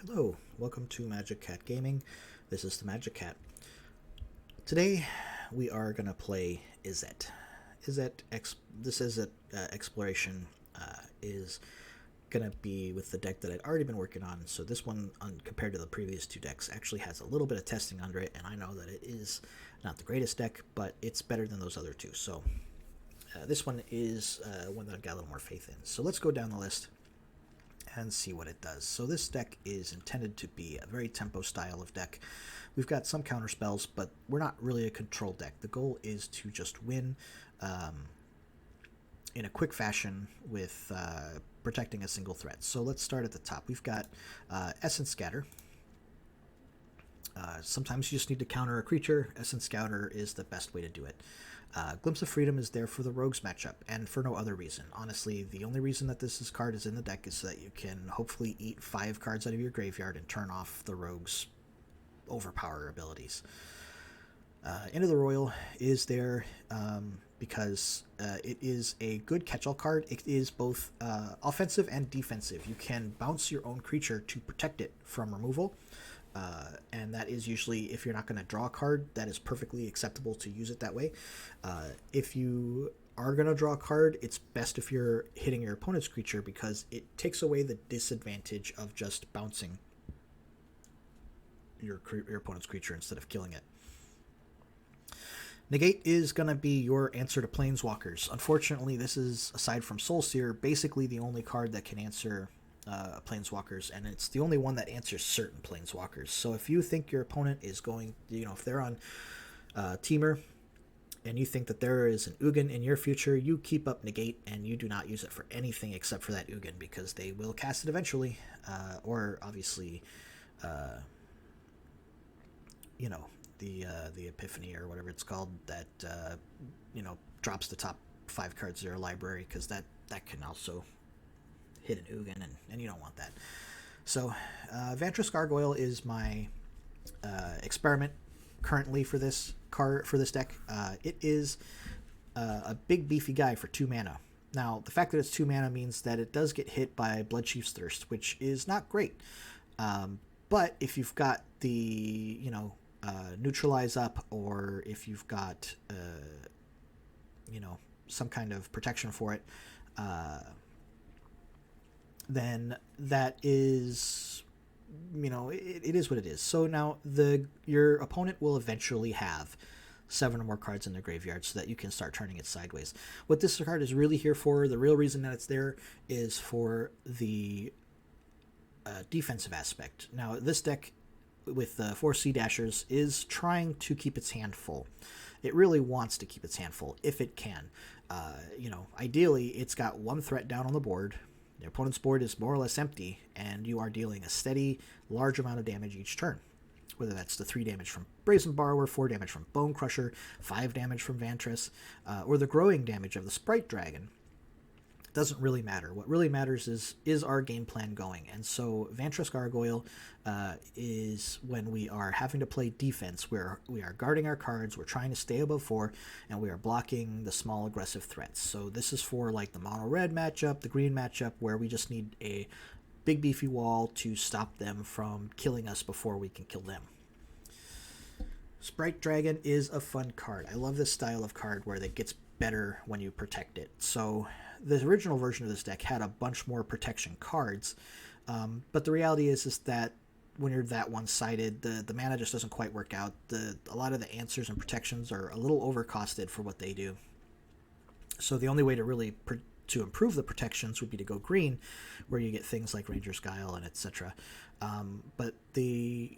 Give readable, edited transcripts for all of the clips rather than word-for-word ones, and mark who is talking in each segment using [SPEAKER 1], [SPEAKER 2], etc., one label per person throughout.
[SPEAKER 1] Hello, welcome to Magic Cat Gaming. This is the Magic Cat. Today we are going to play Izzet. This Izzet Exploration is going to be with the deck that I'd already been working on. So this one, compared to the previous two decks, actually has a little bit of testing under it, and I know that it is not the greatest deck, but it's better than those other two. So this one is one that I've got a little more faith in. So let's go down the list and see what it does. So this deck is intended to be a very tempo style of deck. We've got some counter spells, but we're not really a control deck. The goal is to just win in a quick fashion with protecting a single threat. So let's start at the top. We've got Essence Scatter. Sometimes you just need to counter a creature. Essence Scatter is the best way to do it. Glimpse of Freedom is there for the Rogues matchup, and for no other reason. Honestly, the only reason that this card is in the deck is so that you can hopefully eat 5 cards out of your graveyard and turn off the Rogue's overpower abilities. Into the Roil is there because it is a good catch-all card. It is both offensive and defensive. You can bounce your own creature to protect it from removal. And that is usually, if you're not going to draw a card, that is perfectly acceptable to use it that way. If you are going to draw a card, it's best if you're hitting your opponent's creature because it takes away the disadvantage of just bouncing your opponent's creature instead of killing it. Negate is going to be your answer to Planeswalkers. Unfortunately, this is, aside from Soul Sear, basically the only card that can answer Planeswalkers, and it's the only one that answers certain Planeswalkers. So if you think your opponent is going, if they're on Teamer and you think that there is an Ugin in your future, you keep up Negate and you do not use it for anything except for that Ugin because they will cast it eventually, or obviously, the Epiphany or whatever it's called that drops the top 5 cards of your library because that can also hit an Ugin, and you don't want that. So Vantress Gargoyle is my experiment currently for this deck. It is a big beefy guy for 2 mana. Now the fact that it's 2 mana means that it does get hit by Bloodchief's Thirst, which is not great. But if you've got the Neutralize up, or if you've got some kind of protection for it, then that is, it is what it is. So now your opponent will eventually have 7 or more cards in their graveyard so that you can start turning it sideways. What this card is really here for, the real reason that it's there, is for the defensive aspect. Now, this deck with 4 Sea-Dashers is trying to keep its hand full. It really wants to keep its hand full if it can. Ideally, it's got 1 threat down on the board. Your opponent's board is more or less empty, and you are dealing a steady, large amount of damage each turn. Whether that's the 3 damage from Brazen Borrower, 4 damage from Bonecrusher, 5 damage from Vantress, or the growing damage of the Sprite Dragon. Doesn't really matter. What really matters is our game plan going. And so Vantress Gargoyle is when we are having to play defense, where we are guarding our cards, we're trying to stay above 4, and we are blocking the small aggressive threats. So this is for like the mono red matchup, the green matchup, where we just need a big beefy wall to stop them from killing us before we can kill them. Sprite Dragon is a fun card. I love this style of card where it gets better when you protect it. So the original version of this deck had a bunch more protection cards, but the reality is that when you're that one-sided, the mana just doesn't quite work out. A lot of the answers and protections are a little overcosted for what they do. So the only way to really to improve the protections would be to go green, where you get things like Ranger's Guile and etc. But the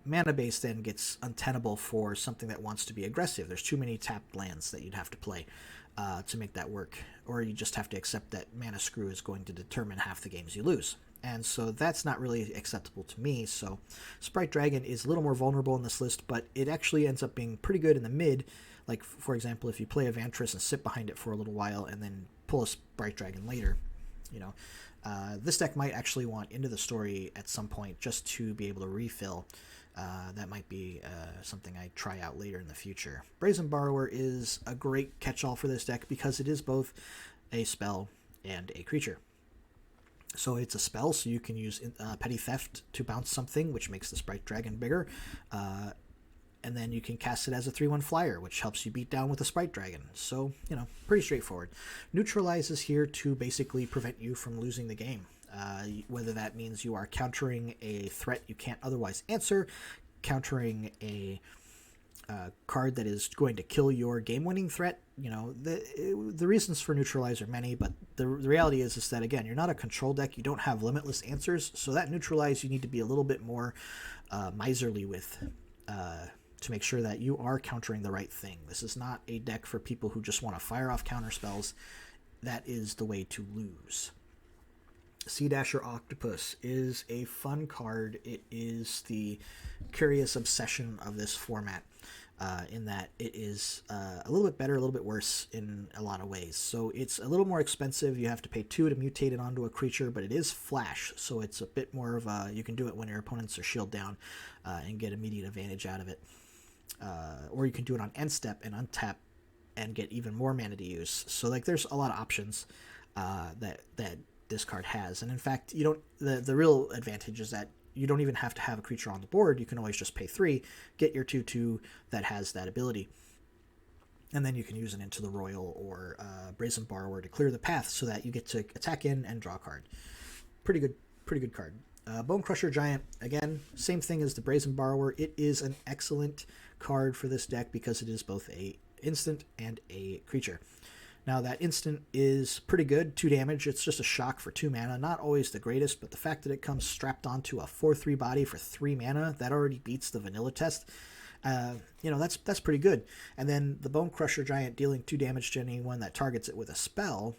[SPEAKER 1] mana base then gets untenable for something that wants to be aggressive. There's too many tapped lands that you'd have to play to make that work, or you just have to accept that mana screw is going to determine half the games you lose. And so that's not really acceptable to me. So Sprite Dragon is a little more vulnerable in this list, but it actually ends up being pretty good in the mid. Like, for example, if you play a Vantress and sit behind it for a little while and then pull a Sprite Dragon later, this deck might actually want Into the Story at some point just to be able to refill. That might be something I try out later in the future. Brazen Borrower is a great catch-all for this deck because it is both a spell and a creature. So it's a spell, so you can use Petty Theft to bounce something, which makes the Sprite Dragon bigger. And then you can cast it as a 3/1 flyer, which helps you beat down with a Sprite Dragon. So, pretty straightforward. Neutralize is here to basically prevent you from losing the game. Whether that means you are countering a threat you can't otherwise answer, countering a card that is going to kill your game-winning threat. The reasons for Neutralize are many, but the reality is that, again, you're not a control deck. You don't have limitless answers, so that Neutralize you need to be a little bit more miserly with to make sure that you are countering the right thing. This is not a deck for people who just want to fire off counter spells. That is the way to lose. Sea-Dasher Octopus is a fun card. It is the curious obsession of this format, in that it is a little bit better, a little bit worse in a lot of ways. So it's a little more expensive. You have to pay 2 to mutate it onto a creature, but it is flash, so it's a bit more of a, you can do it when your opponents are shield down and get immediate advantage out of it. Or you can do it on end step and untap and get even more mana to use. So there's a lot of options that this card has. And in fact, you don't. The real advantage is that you don't even have to have a creature on the board. You can always just pay 3, get your 2/2 that has that ability, and then you can use it Into the Roil or Brazen Borrower to clear the path, so that you get to attack in and draw a card. Pretty good card. Bonecrusher Giant, again, same thing as the Brazen Borrower. It is an excellent card for this deck because it is both a instant and a creature. Now, that instant is pretty good, 2 damage. It's just a shock for 2 mana. Not always the greatest, but the fact that it comes strapped onto a 4/3 body for 3 mana, that already beats the vanilla test. That's pretty good. And then the Bonecrusher Giant dealing 2 damage to anyone that targets it with a spell,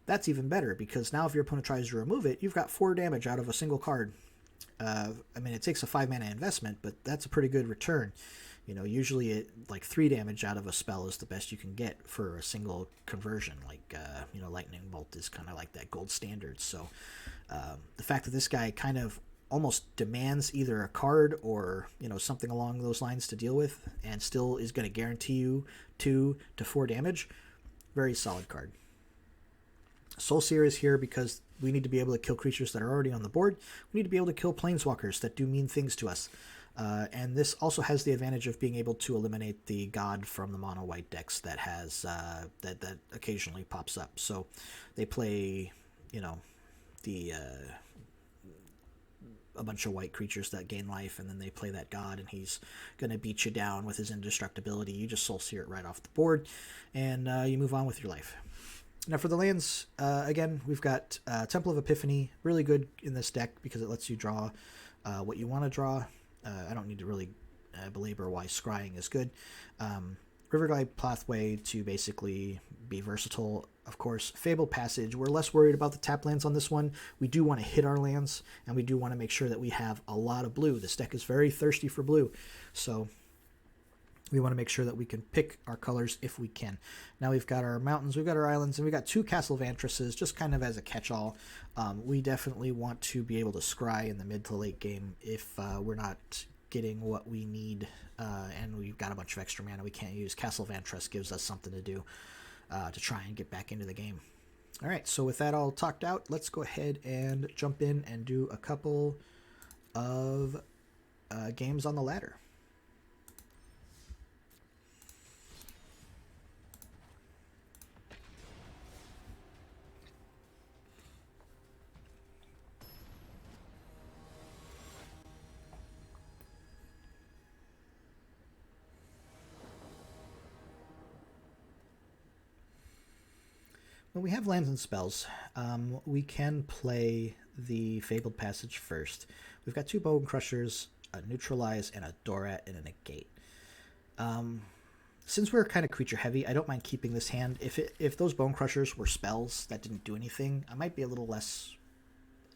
[SPEAKER 1] that's even better, because now if your opponent tries to remove it, you've got 4 damage out of a single card. It takes a 5 mana investment, but that's a pretty good return. Usually 3 damage out of a spell is the best you can get for a single conversion. Lightning Bolt is kind of like that gold standard. So the fact that this guy kind of almost demands either a card or, something along those lines to deal with, and still is going to guarantee you 2 to 4 damage, very solid card. Soul Sear is here because we need to be able to kill creatures that are already on the board. We need to be able to kill planeswalkers that do mean things to us. And this also has the advantage of being able to eliminate the god from the mono white decks that has that occasionally pops up. So they play, a bunch of white creatures that gain life, and then they play that god, and he's going to beat you down with his indestructibility. You just Soul Sear it right off the board, and you move on with your life. Now for the lands, again, we've got Temple of Epiphany, really good in this deck because it lets you draw what you want to draw. I don't need to really belabor why scrying is good. Riverglide Pathway to basically be versatile, of course. Fabled Passage, we're less worried about the tap lands on this one. We do want to hit our lands, and we do want to make sure that we have a lot of blue. This deck is very thirsty for blue, so we want to make sure that we can pick our colors if we can. Now we've got our mountains, we've got our islands, and we've got 2 Castle Vantresses, just kind of as a catch-all. We definitely want to be able to scry in the mid to late game if we're not getting what we need, and we've got a bunch of extra mana we can't use. Castle Vantress gives us something to do to try and get back into the game. All right, so with that all talked out, let's go ahead and jump in and do a couple of games on the ladder. When we have lands and spells, we can play the Fabled Passage first. We've got 2 Bonecrushers, a Neutralize, and a Dorat, and a Negate. Since we're kind of creature heavy, I don't mind keeping this hand. If those Bonecrushers were spells that didn't do anything, I might be a little less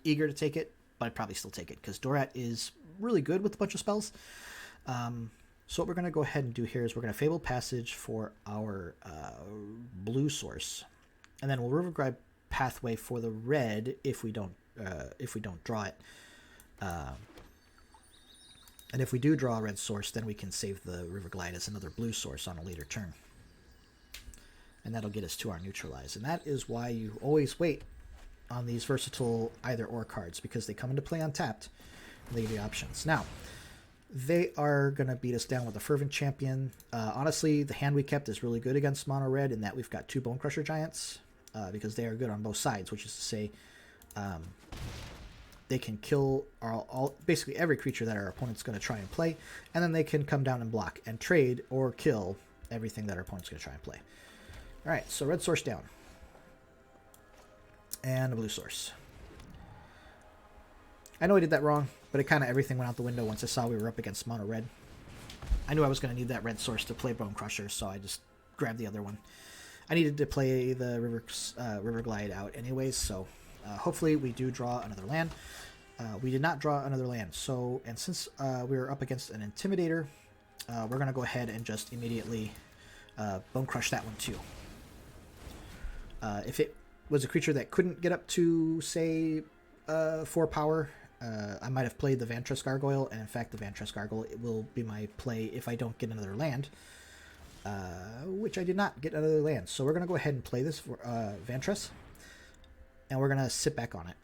[SPEAKER 1] eager to take it, but I'd probably still take it, because Dorat is really good with a bunch of spells. So what we're going to go ahead and do here is we're going to Fabled Passage for our blue source. And then we'll Riverglide Pathway for the red if we don't draw it. And if we do draw a red source, then we can save the Riverglide as another blue source on a later turn. And that'll get us to our Neutralize. And that is why you always wait on these versatile either or cards because they come into play untapped and they give you options. Now, they are going to beat us down with a Fervent Champion. Honestly, the hand we kept is really good against mono red in that we've got 2 Bonecrusher Giants because they are good on both sides, which is to say they can kill basically every creature that our opponent's going to try and play, and then they can come down and block and trade or kill everything that our opponent's going to try and play. All right, so red source down. And a blue source. I know I did that wrong, but it kind of everything went out the window once I saw we were up against mono red. I knew I was going to need that red source to play Bonecrusher, so I just grabbed the other one. I needed to play the Riverglide out anyways, so hopefully we do draw another land. We did not draw another land, so and since we were up against an Intimidator, we're going to go ahead and just immediately Bone Crush that one too. If it was a creature that couldn't get up to, say, 4 power, I might have played the Vantress Gargoyle, and in fact the Vantress Gargoyle will be my play if I don't get another land, which I did not get another land. So we're going to go ahead and play this for Vantress, and we're going to sit back on it.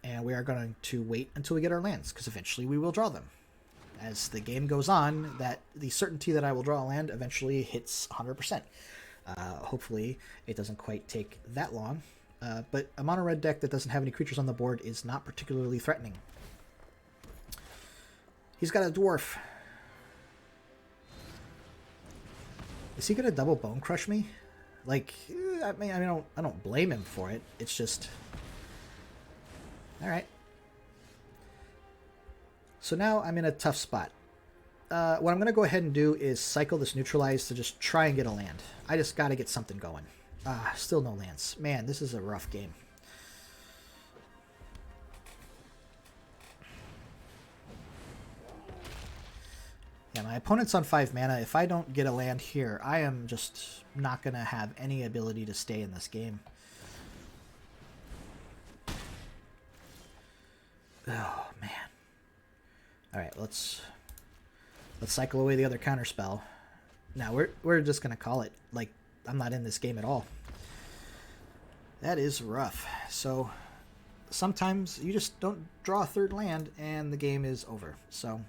[SPEAKER 1] And we are going to wait until we get our lands, because eventually we will draw them. As the game goes on, that the certainty that I will draw a land eventually hits 100%. Hopefully it doesn't quite take that long. But a mono red deck that doesn't have any creatures on the board is not particularly threatening. He's got a dwarf. Is he gonna double Bone Crush me? Like, I mean, I don't blame him for it. It's just, all right. So now I'm in a tough spot. What I'm gonna go ahead and do is cycle this Neutralize to just try and get a land. I just got to get something going. Still no lands. Man, this is a rough game. Yeah, my opponent's on 5 mana. If I don't get a land here, I am just not going to have any ability to stay in this game. Oh, man. Alright, let's cycle away the other counter spell. Now, we're just going to call it like I'm not in this game at all. That is rough. So sometimes you just don't draw a 3rd land and the game is over. So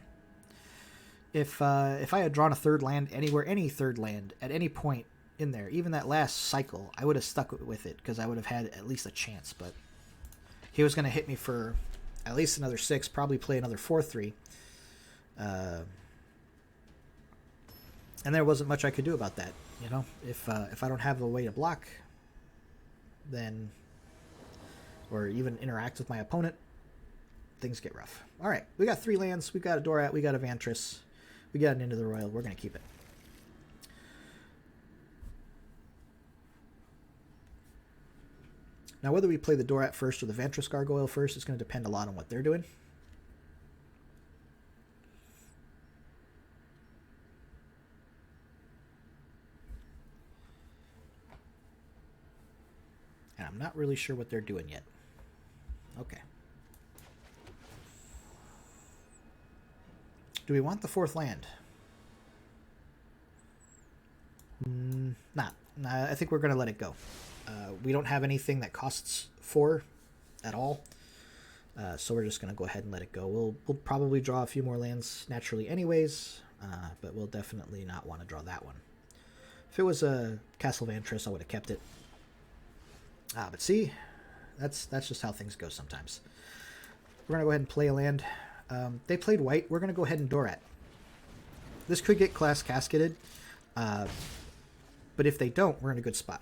[SPEAKER 1] if I had drawn a 3rd land anywhere, any 3rd land at any point in there, even that last cycle, I would have stuck with it because I would have had at least a chance. But he was going to hit me for at least another 6, probably play another 4/3. And there wasn't much I could do about that. You know, if I don't have a way to block, then, or even interact with my opponent, things get rough. All right, we got 3 lands. We got a Dorat. We got a Vantress. We got an Into the Roil. We're gonna keep it. Now, whether we play the Dorat first or the Vantress Gargoyle first is going to depend a lot on what they're doing. And I'm not really sure what they're doing yet. Okay. Do we want the 4th land? Nah, I think we're going to let it go. We don't have anything that costs 4 at all. So we're just going to go ahead and let it go. We'll probably draw a few more lands naturally anyways, but we'll definitely not want to draw that one. If it was a Castle Vantress, I would have kept it. But see, that's just how things go sometimes. We're going to go ahead and play a land. They played white. We're going to go ahead and Dorat. This could get class casketed, but if they don't, we're in a good spot.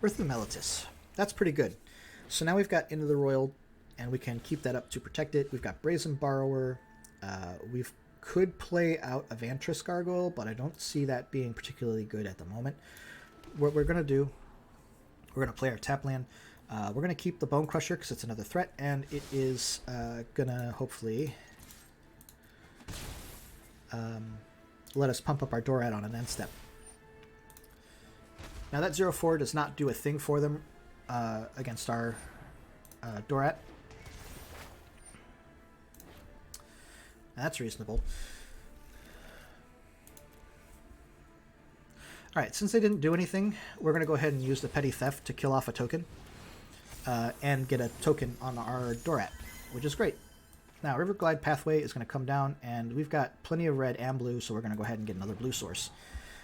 [SPEAKER 1] Birth of the Mellitus. That's pretty good. So now we've got Into the Roil, and we can keep that up to protect it. We've got Brazen Borrower. We could play out a Vantress Gargoyle, but I don't see that being particularly good at the moment. What we're going to do, we're going to play our tap land. We're going to keep the Bonecrusher because it's another threat, and it is going to hopefully let us pump up our Dorat on an end step. Now that 0/4 does not do a thing for them against our Dorat. That's reasonable. Alright, since they didn't do anything, we're going to go ahead and use the Petty Theft to kill off a token. And get a token on our Dorat, which is great. Now, Riverglide Pathway is going to come down, and we've got plenty of red and blue, so we're going to go ahead and get another blue source.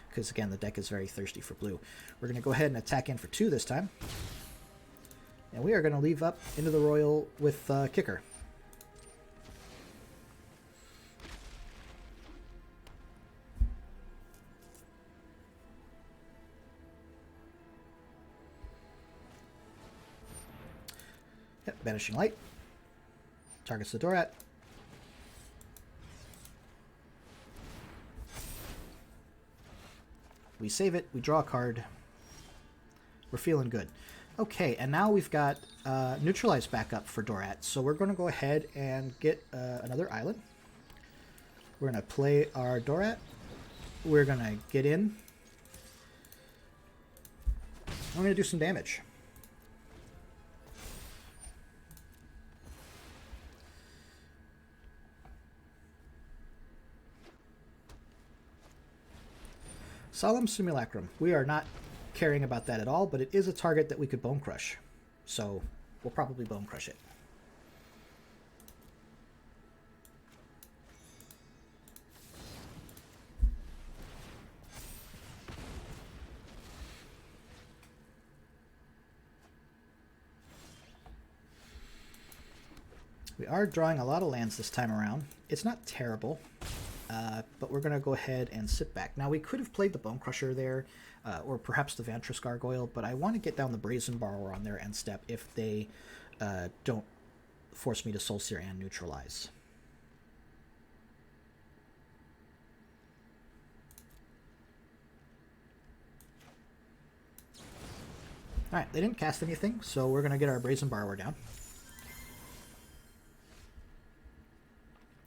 [SPEAKER 1] Because, again, the deck is very thirsty for blue. We're going to go ahead and attack in for 2 this time. And we are going to leave up Into the Roil with Kicker. Yep, Banishing Light. Targets the Dorat. We save it, we draw a card. We're feeling good. Okay, and now we've got Neutralize back up for Dorat, so we're going to go ahead and get another island. We're going to play our Dorat. We're going to get in. We're going to do some damage. Solemn Simulacrum. We are not caring about that at all, but it is a target that we could Bone Crush. So we'll probably Bone Crush it. We are drawing a lot of lands this time around. It's not terrible. But we're going to go ahead and sit back. Now, we could have played the Bonecrusher there, or perhaps the Vantress Gargoyle, but I want to get down the Brazen Borrower on their end step if they don't force me to Soul Sear and Neutralize. Alright, they didn't cast anything, so we're going to get our Brazen Borrower down.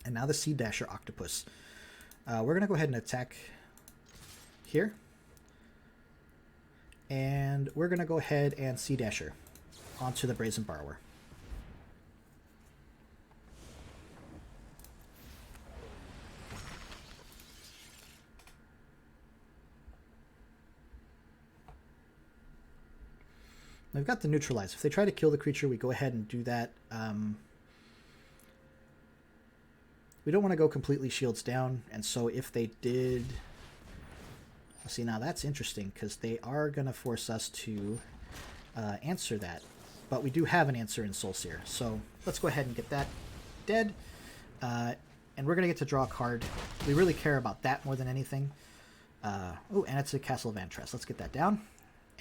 [SPEAKER 1] And now the Sea-Dasher Octopus. We're going to go ahead and attack here. And we're going to go ahead and Sea-Dasher onto the Brazen Borrower. We've got the Neutralize. If they try to kill the creature, we go ahead and do that. We don't want to go completely shields down, and so if they did... See, now that's interesting, because they are going to force us to answer that. But we do have an answer in Soul Sear, so let's go ahead and get that dead. And we're going to get to draw a card. We really care about that more than anything. Oh, and it's a Castle Vantress. Let's get that down,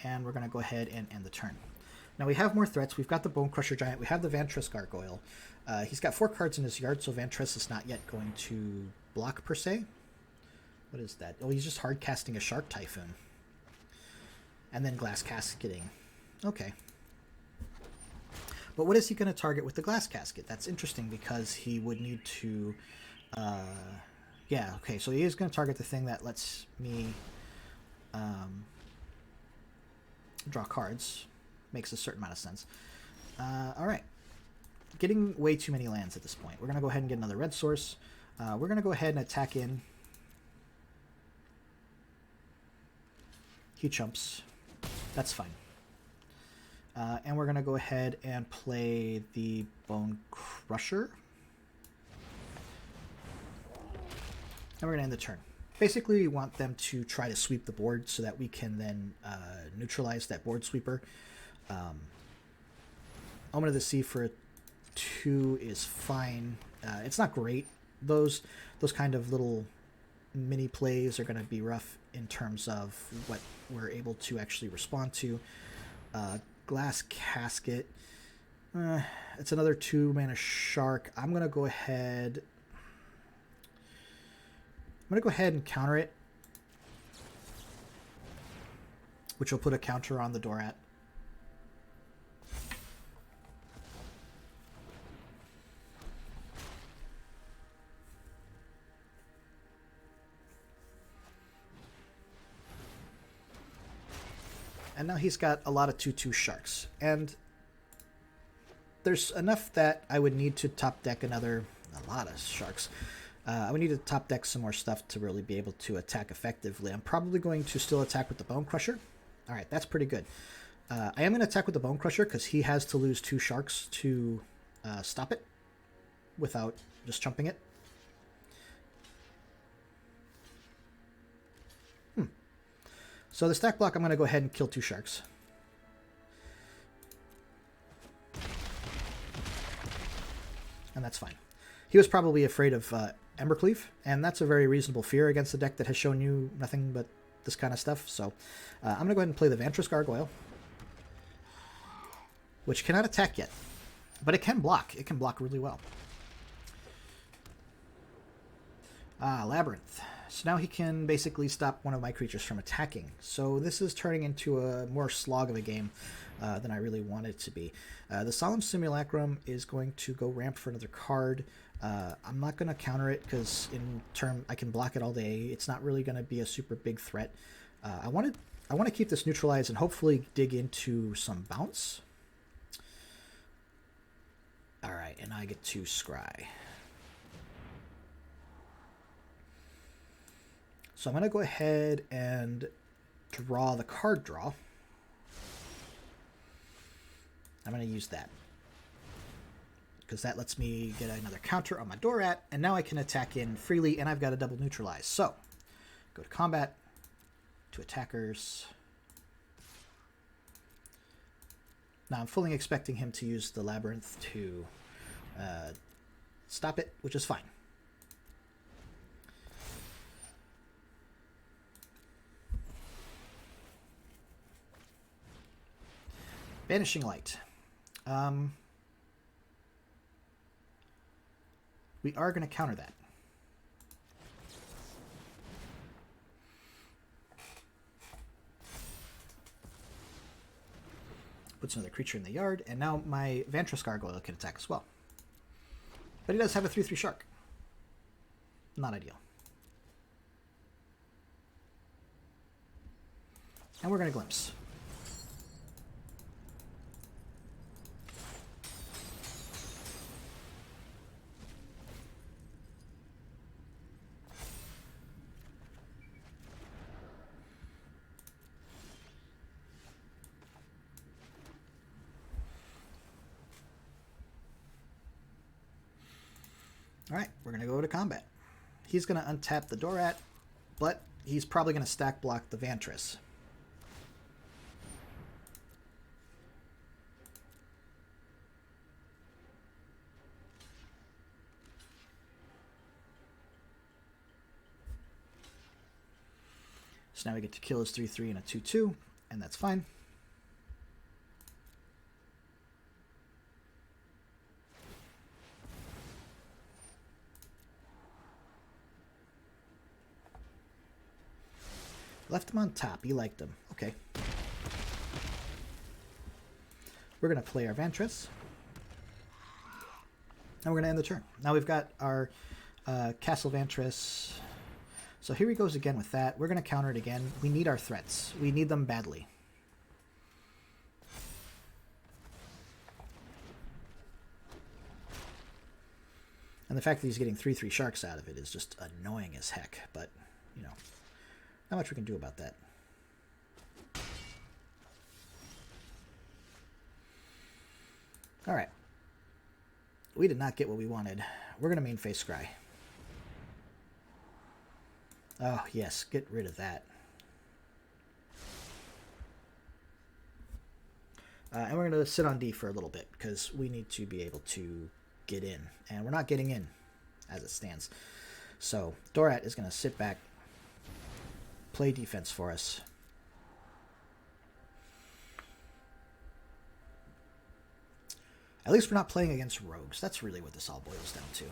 [SPEAKER 1] and we're going to go ahead and end the turn. Now we have more threats. We've got the Bonecrusher Giant. We have the Vantress Gargoyle. He's got 4 cards in his yard, so Vantress is not yet going to block, per se. What is that? Oh, he's just hard casting a Shark Typhoon. And then Glass Casketing. Okay. But what is he going to target with the Glass Casket? That's interesting, because he would need to... yeah, okay, so he is going to target the thing that lets me draw cards. Makes a certain amount of sense. Alright. Getting way too many lands at this point. We're going to go ahead and get another red source. We're going to go ahead and attack in. He chumps. That's fine. And we're going to go ahead and play the Bonecrusher. And we're going to end the turn. Basically, we want them to try to sweep the board so that we can then neutralize that board sweeper. Omen of the Sea for 2 is fine. It's not great. Those kind of little mini plays are going to be rough in terms of what we're able to actually respond to. Glass Casket. It's another 2-mana shark. I'm going to go ahead and counter it, which will put a counter on the Dorat. And now he's got a lot of 2/2 sharks. And there's enough that I would need to top deck a lot of sharks. I would need to top deck some more stuff to really be able to attack effectively. I'm probably going to still attack with the Bonecrusher. All right, that's pretty good. I am going to attack with the Bonecrusher because he has to lose 2 sharks to stop it without just chumping it. So the stack block, I'm going to go ahead and kill 2 sharks. And that's fine. He was probably afraid of Embercleave, and that's a very reasonable fear against a deck that has shown you nothing but this kind of stuff. So I'm going to go ahead and play the Vantress Gargoyle, which cannot attack yet, but it can block. It can block really well. Labyrinth. So now he can basically stop one of my creatures from attacking. So this is turning into a more slog of a game than I really want it to be. The Solemn Simulacrum is going to go ramp for another card. I'm not going to counter it because in turn I can block it all day. It's not really going to be a super big threat. I want to keep this Neutralize and hopefully dig into some bounce. All right, and I get to scry. So I'm going to go ahead and draw the card draw. I'm going to use that because that lets me get another counter on my Dorat, and now I can attack in freely, and I've got a double Neutralize. So go to combat, to attackers. Now I'm fully expecting him to use the Labyrinth to stop it, which is fine. Vanishing Light. We are going to counter that. Puts another creature in the yard, and now my Vantress Gargoyle can attack as well. But he does have a 3/3 shark. Not ideal. And we're going to glimpse. Alright, we're going to go to combat. He's going to untap the Dorat, but he's probably going to stack block the Vantress. So now we get to kill his 3/3 and a 2/2, and that's fine. Left him on top. He liked him. Okay. We're going to play our Vantress. And we're going to end the turn. Now we've got our Castle Vantress. So here he goes again with that. We're going to counter it again. We need our threats. We need them badly. And the fact that he's getting 3/3 sharks out of it is just annoying as heck. But, you know. Not much we can do about that. Alright. We did not get what we wanted. We're going to main face scry. Oh, yes. Get rid of that. And we're going to sit on D for a little bit because we need to be able to get in. And we're not getting in as it stands. So Dorat is going to sit back, play defense for us. At least we're not playing against rogues. That's really what this all boils down to.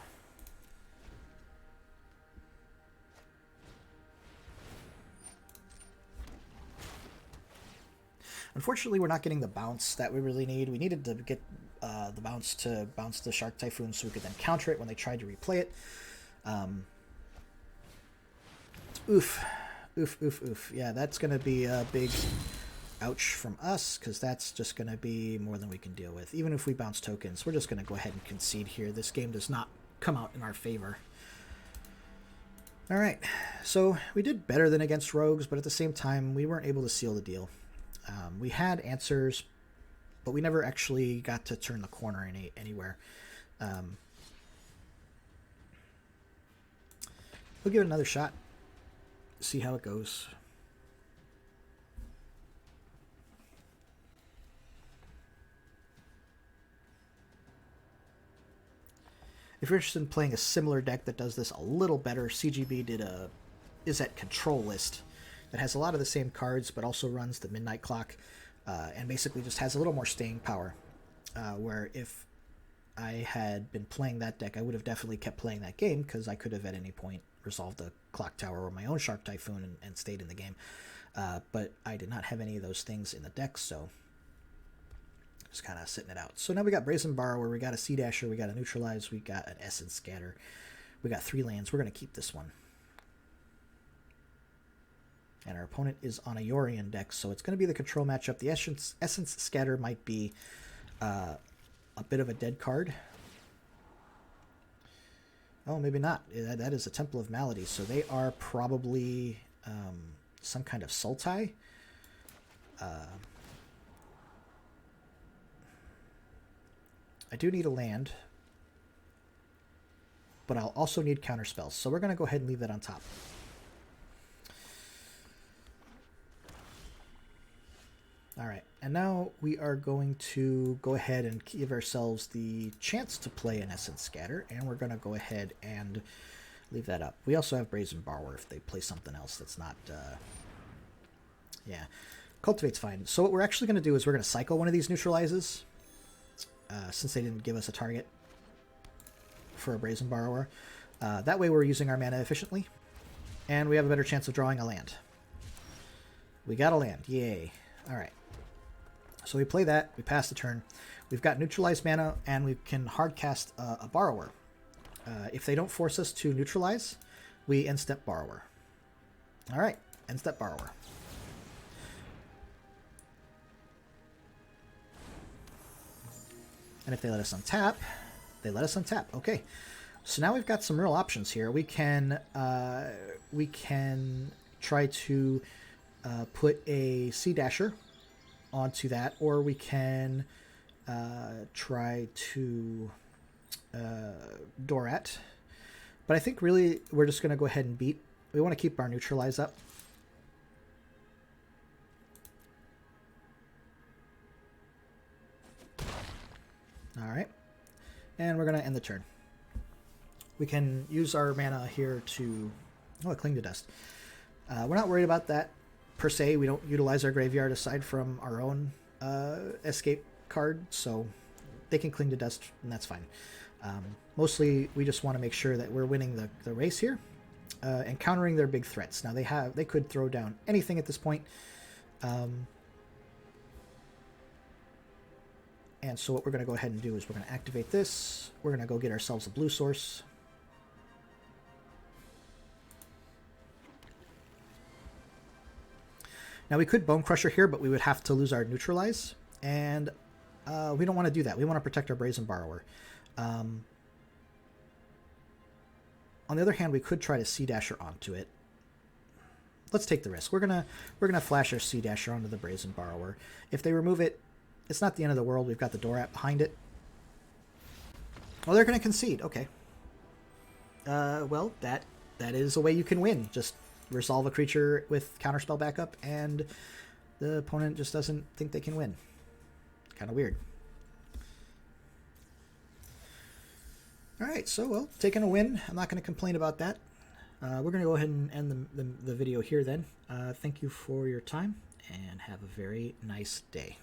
[SPEAKER 1] Unfortunately, we're not getting the bounce that we really need. We needed to get the bounce to bounce the Shark Typhoon so we could then counter it when they tried to replay it. Oof. Oof, oof, oof. Yeah, that's going to be a big ouch from us, because that's just going to be more than we can deal with. Even if we bounce tokens, we're just going to go ahead and concede here. This game does not come out in our favor. All right, so we did better than against rogues, but at the same time, we weren't able to seal the deal. We had answers, but we never actually got to turn the corner anywhere. We'll give it another shot, see how it goes. If you're interested in playing a similar deck that does this a little better, CGB did a Izzet Control list that has a lot of the same cards, but also runs the Midnight Clock, and basically just has a little more staying power. Where if I had been playing that deck, I would have definitely kept playing that game, because I could have at any point resolved the Clock Tower or my own Shark Typhoon and stayed in the game. But I did not have any of those things in the deck, so just kind of sitting it out. So now we got Brazen Borrower, we got a Sea-Dasher, we got a Neutralize, we got an Essence Scatter, we got 3 lands. We're going to keep this one. And our opponent is on a Yorion deck, so it's going to be the control matchup. The Essence Scatter might be a bit of a dead card. Oh, maybe not. That is a Temple of Malady, so they are probably some kind of Sultai. I do need a land, but I'll also need counter spells, so we're going to go ahead and leave that on top. All right, and now we are going to go ahead and give ourselves the chance to play an Essence Scatter, and we're going to go ahead and leave that up. We also have Brazen Borrower if they play something else that's not... yeah, Cultivate's fine. So what we're actually going to do is we're going to cycle one of these Neutralizes, since they didn't give us a target for a Brazen Borrower. That way we're using our mana efficiently, and we have a better chance of drawing a land. We got a land, yay. All right. So we play that, we pass the turn. We've got neutralized mana, and we can hard cast a Borrower. If they don't force us to neutralize, we end step Borrower. All right, end step Borrower. And if they let us untap, they let us untap. Okay, so now we've got some real options here. We can try to put a Sea-Dasher onto that, or we can try to Dorat. But I think really we're just going to go ahead and beat. We want to keep our Neutralize up. All right, and we're going to end the turn. We can use our mana here to Cling to Dust. We're not worried about that per se. We don't utilize our graveyard aside from our own escape card, so they can Cling to Dust, and that's fine. Mostly, we just want to make sure that we're winning the race here and countering their big threats. Now they could throw down anything at this point. And so what we're going to go ahead and do is we're going to activate this. We're going to go get ourselves a blue source. Now we could Bonecrusher here, but we would have to lose our Neutralize, and we don't want to do that. We want to protect our Brazen Borrower. On the other hand, we could try to Sea-Dasher onto it. Let's take the risk. We're gonna flash our Sea-Dasher onto the Brazen Borrower. If they remove it, it's not the end of the world. We've got the Dorat behind it. Well, they're gonna concede. Okay. Well, that is a way you can win. Just resolve a creature with counterspell backup, and the opponent just doesn't think they can win. Kind of weird. All right, so, well, taking a win. I'm not going to complain about that. We're going to go ahead and end the video here then. Thank you for your time, and have a very nice day.